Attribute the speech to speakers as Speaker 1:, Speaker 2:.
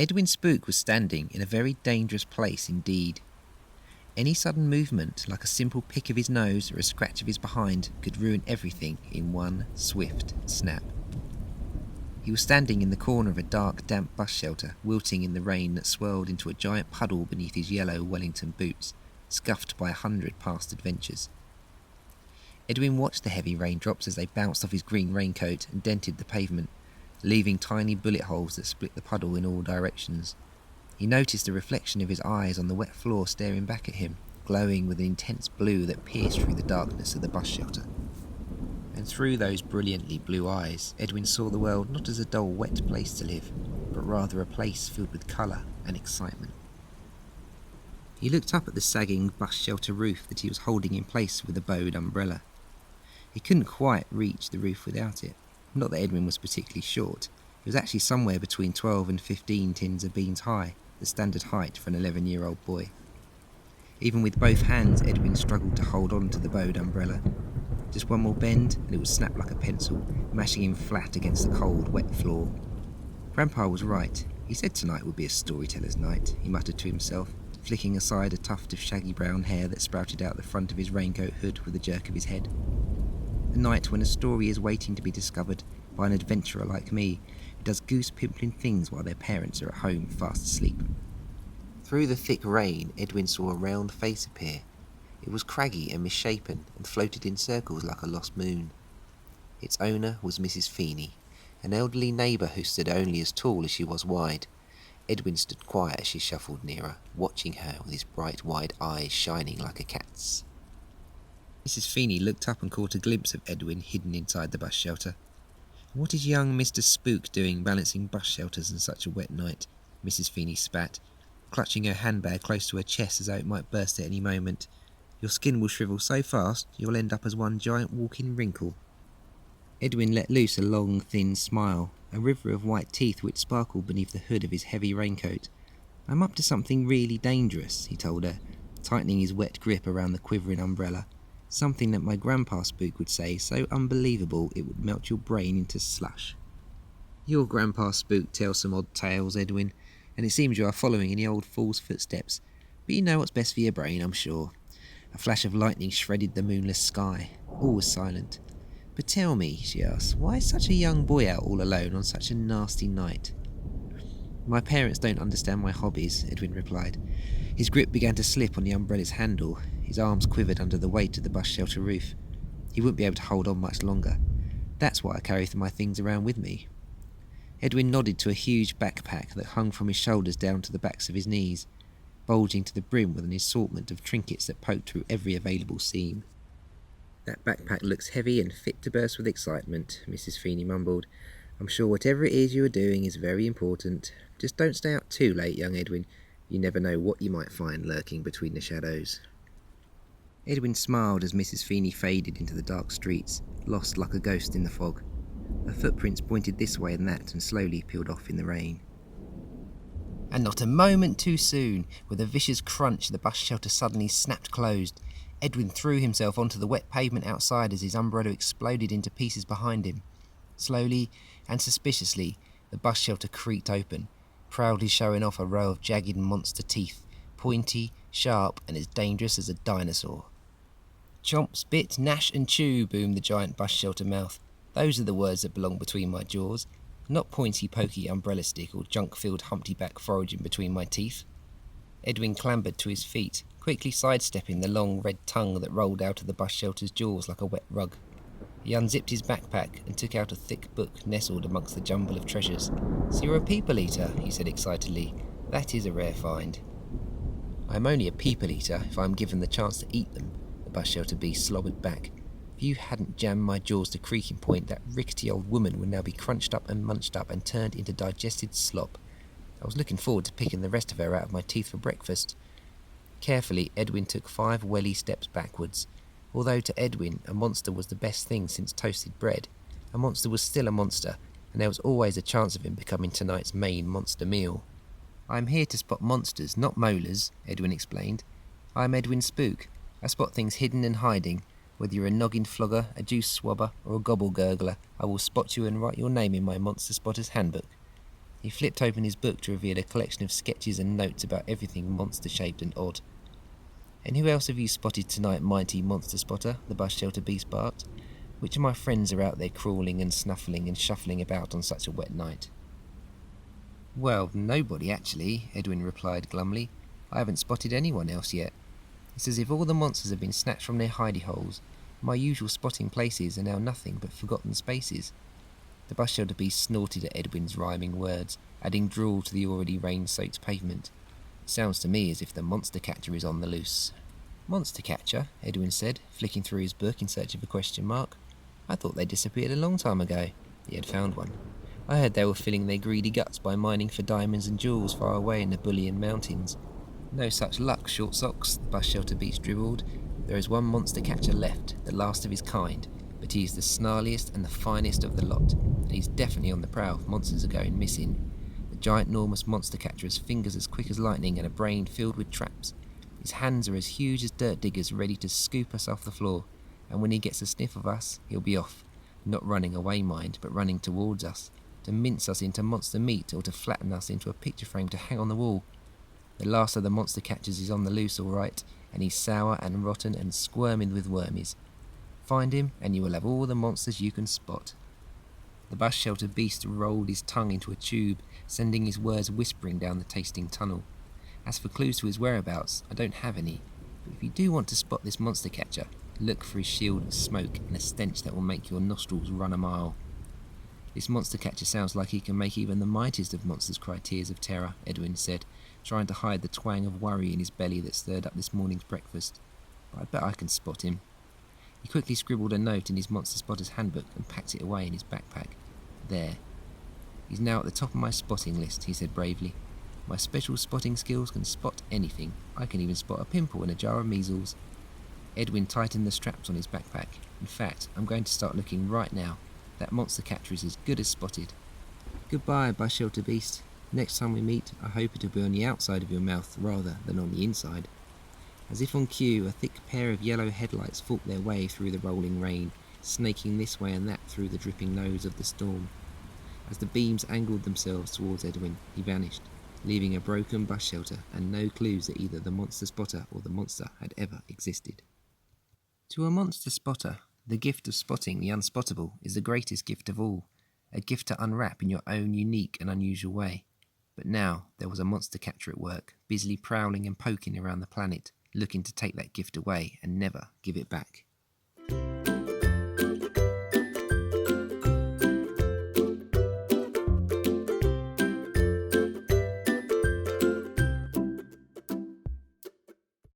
Speaker 1: Edwin Spook was standing in a very dangerous place indeed. Any sudden movement, like a simple pick of his nose or a scratch of his behind, could ruin everything in one swift snap. He was standing in the corner of a dark, damp bus shelter, wilting in the rain that swirled into a giant puddle beneath his yellow Wellington boots, scuffed by 100 past adventures. Edwin watched the heavy raindrops as they bounced off his green raincoat and dented the pavement, leaving tiny bullet holes that split the puddle in all directions. He noticed the reflection of his eyes on the wet floor staring back at him, glowing with an intense blue that pierced through the darkness of the bus shelter. And through those brilliantly blue eyes, Edwin saw the world not as a dull, wet place to live, but rather a place filled with colour and excitement. He looked up at the sagging bus shelter roof that he was holding in place with a bowed umbrella. He couldn't quite reach the roof without it. Not that Edwin was particularly short. He was actually somewhere between 12 and 15 tins of beans high, the standard height for an 11-year-old boy. Even with both hands, Edwin struggled to hold on to the bowed umbrella. Just one more bend, and it would snap like a pencil, mashing him flat against the cold, wet floor. Grandpa was right. He said tonight would be a storyteller's night, he muttered to himself, flicking aside a tuft of shaggy brown hair that sprouted out the front of his raincoat hood with a jerk of his head. A night when a story is waiting to be discovered by an adventurer like me, who does goose-pimpling things while their parents are at home fast asleep. Through the thick rain, Edwin saw a round face appear. It was craggy and misshapen, and floated in circles like a lost moon. Its owner was Mrs. Feeney, an elderly neighbour who stood only as tall as she was wide. Edwin stood quiet as she shuffled nearer, watching her with his bright wide eyes shining like a cat's. Mrs. Feeney looked up and caught a glimpse of Edwin hidden inside the bus shelter. "What is young Mr. Spook doing balancing bus shelters on such a wet night?" Mrs. Feeney spat, clutching her handbag close to her chest as though it might burst at any moment. "Your skin will shrivel so fast you'll end up as one giant walking wrinkle." Edwin let loose a long, thin smile, a river of white teeth which sparkled beneath the hood of his heavy raincoat. "I'm up to something really dangerous," he told her, tightening his wet grip around the quivering umbrella. "Something that my Grandpa Spook would say so unbelievable it would melt your brain into slush." "Your Grandpa Spook tells some odd tales, Edwin, and it seems you are following in the old fool's footsteps. But you know what's best for your brain, I'm sure." A flash of lightning shredded the moonless sky. All was silent. "But tell me," she asked, "why is such a young boy out all alone on such a nasty night?" "My parents don't understand my hobbies," Edwin replied. His grip began to slip on the umbrella's handle. His arms quivered under the weight of the bus shelter roof. He wouldn't be able to hold on much longer. "That's why I carry my things around with me." Edwin nodded to a huge backpack that hung from his shoulders down to the backs of his knees, bulging to the brim with an assortment of trinkets that poked through every available seam. "That backpack looks heavy and fit to burst with excitement," Mrs. Feeney mumbled. "I'm sure whatever it is you are doing is very important. Just don't stay out too late, young Edwin. You never know what you might find lurking between the shadows." Edwin smiled as Mrs. Feeney faded into the dark streets, lost like a ghost in the fog. Her footprints pointed this way and that and slowly peeled off in the rain. And not a moment too soon. With a vicious crunch, the bus shelter suddenly snapped closed. Edwin threw himself onto the wet pavement outside as his umbrella exploded into pieces behind him. Slowly and suspiciously, the bus shelter creaked open, proudly showing off a row of jagged monster teeth, pointy, sharp, and as dangerous as a dinosaur. "Chomp, spit, gnash and chew," boomed the giant bus shelter mouth. "Those are the words that belong between my jaws, not pointy-pokey umbrella stick or junk-filled Humpty back foraging between my teeth." Edwin clambered to his feet, quickly sidestepping the long red tongue that rolled out of the bus shelter's jaws like a wet rug. He unzipped his backpack and took out a thick book nestled amongst the jumble of treasures. "So you're a people-eater," he said excitedly. "That is a rare find." "I am only a people-eater if I am given the chance to eat them," the bus shelter beast slobbered back. "If you hadn't jammed my jaws to creaking point, that rickety old woman would now be crunched up and munched up and turned into digested slop. I was looking forward to picking the rest of her out of my teeth for breakfast." Carefully, Edwin took 5 welly steps backwards. Although to Edwin, a monster was the best thing since toasted bread, a monster was still a monster, and there was always a chance of him becoming tonight's main monster meal. "I am here to spot monsters, not molars," Edwin explained. "I am Edwin Spook. I spot things hidden and hiding. Whether you're a noggin flogger, a juice swabber, or a gobble gurgler, I will spot you and write your name in my Monster Spotter's Handbook." He flipped open his book to reveal a collection of sketches and notes about everything monster-shaped and odd. "And who else have you spotted tonight, mighty monster spotter?" the bus shelter beast barked. "Which of my friends are out there crawling and snuffling and shuffling about on such a wet night?" "Well, nobody, actually," Edwin replied glumly. "I haven't spotted anyone else yet. It's as if all the monsters have been snatched from their hidey holes. My usual spotting places are now nothing but forgotten spaces." The bus shelter beast snorted at Edwin's rhyming words, adding drool to the already rain-soaked pavement. "It sounds to me as if the monster catcher is on the loose." "Monster catcher?" Edwin said, flicking through his book in search of a question mark. "I thought they disappeared a long time ago." He had found one. "I heard they were filling their greedy guts by mining for diamonds and jewels far away in the Bullion Mountains." "No such luck, short socks," the bus shelter beast dribbled. "There is one monster catcher left, the last of his kind, but he is the snarliest and the finest of the lot, and he's definitely on the prowl if monsters are going missing. The giant enormous monster catcher has fingers as quick as lightning and a brain filled with traps. His hands are as huge as dirt diggers ready to scoop us off the floor, and when he gets a sniff of us, he'll be off. Not running away, mind, but running towards us, to mince us into monster meat or to flatten us into a picture frame to hang on the wall. The last of the monster catchers is on the loose, all right, and he's sour and rotten and squirming with wormies. Find him, and you will have all the monsters you can spot." The bus shelter beast rolled his tongue into a tube, sending his words whispering down the tasting tunnel. "As for clues to his whereabouts, I don't have any, but if you do want to spot this monster catcher, look for his shield of smoke and a stench that will make your nostrils run a mile." "This monster catcher sounds like he can make even the mightiest of monsters cry tears of terror," Edwin said, trying to hide the twang of worry in his belly that stirred up this morning's breakfast. "But I bet I can spot him." He quickly scribbled a note in his Monster Spotter's Handbook and packed it away in his backpack. "There. He's now at the top of my spotting list," he said bravely. "My special spotting skills can spot anything. I can even spot a pimple in a jar of measles." Edwin tightened the straps on his backpack. "In fact, I'm going to start looking right now. That monster catcher is as good as spotted." "Goodbye, bus shelter beast. Next time we meet, I hope it'll be on the outside of your mouth rather than on the inside." As if on cue, a thick pair of yellow headlights fought their way through the rolling rain, snaking this way and that through the dripping nose of the storm. As the beams angled themselves towards Edwin, he vanished, leaving a broken bus shelter and no clues that either the monster spotter or the monster had ever existed. To a monster spotter, the gift of spotting the unspottable is the greatest gift of all, a gift to unwrap in your own unique and unusual way. But now there was a monster catcher at work, busily prowling and poking around the planet, looking to take that gift away and never give it back.